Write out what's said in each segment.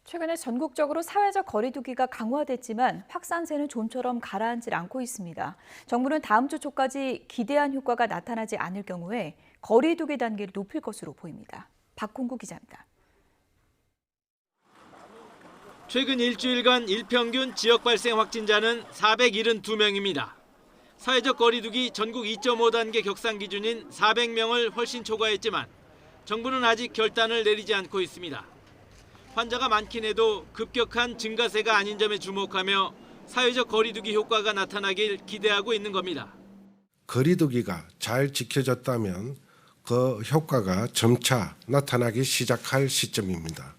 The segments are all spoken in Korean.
최근에 전국적으로 사회적 거리 두기가 강화됐지만 확산세는 좀처럼 가라앉질 않고 있습니다. 정부는 다음 주 초까지 기대한 효과가 나타나지 않을 경우에 거리 두기 단계를 높일 것으로 보입니다. 박홍구 기자입니다. 최근 일주일간 일평균 지역 발생 확진자는 472명입니다. 사회적 거리 두기 전국 2.5단계 격상 기준인 400명을 훨씬 초과했지만 정부는 아직 결단을 내리지 않고 있습니다. 환자가 많긴 해도 급격한 증가세가 아닌 점에 주목하며 사회적 거리 두기 효과가 나타나길 기대하고 있는 겁니다. 거리 두기가 잘 지켜졌다면 그 효과가 점차 나타나기 시작할 시점입니다.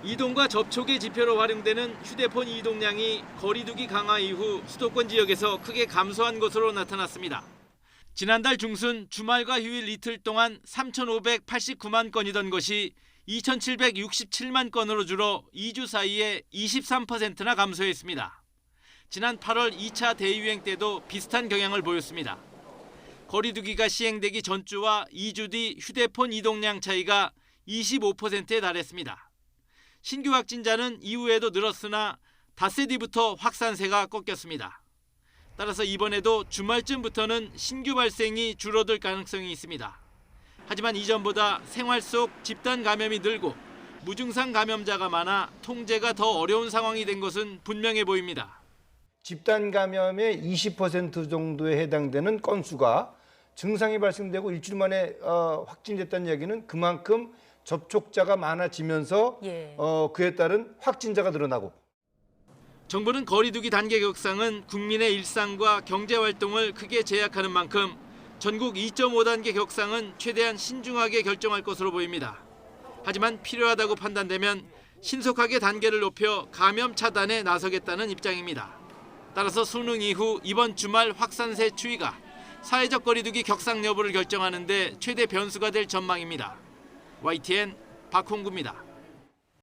이동과 접촉의 지표로 활용되는 휴대폰 이동량이 거리 두기 강화 이후 수도권 지역에서 크게 감소한 것으로 나타났습니다. 지난달 중순 주말과 휴일 이틀 동안 3,589만 건이던 것이 2,767만 건으로 줄어 2주 사이에 23%나 감소했습니다. 지난 8월 2차 대유행 때도 비슷한 경향을 보였습니다. 거리 두기가 시행되기 전주와 2주 뒤 휴대폰 이동량 차이가 25%에 달했습니다. 신규 확진자는 이후에도 늘었으나 닷새 뒤부터 확산세가 꺾였습니다. 따라서 이번에도 주말쯤부터는 신규 발생이 줄어들 가능성이 있습니다. 하지만 이전보다 생활 속 집단 감염이 늘고 무증상 감염자가 많아 통제가 더 어려운 상황이 된 것은 분명해 보입니다. 집단 감염의 20% 정도에 해당되는 건수가 증상이 발생되고 일주일 만에 확진됐다는 이야기는 그만큼 접촉자가 많아지면서 그에 따른 확진자가 늘어나고. 정부는 거리 두기 단계 격상은 국민의 일상과 경제 활동을 크게 제약하는 만큼 전국 2.5단계 격상은 최대한 신중하게 결정할 것으로 보입니다. 하지만 필요하다고 판단되면 신속하게 단계를 높여 감염 차단에 나서겠다는 입장입니다. 따라서 수능 이후 이번 주말 확산세 추이가 사회적 거리 두기 격상 여부를 결정하는 데 최대 변수가 될 전망입니다. YTN 박홍구입니다.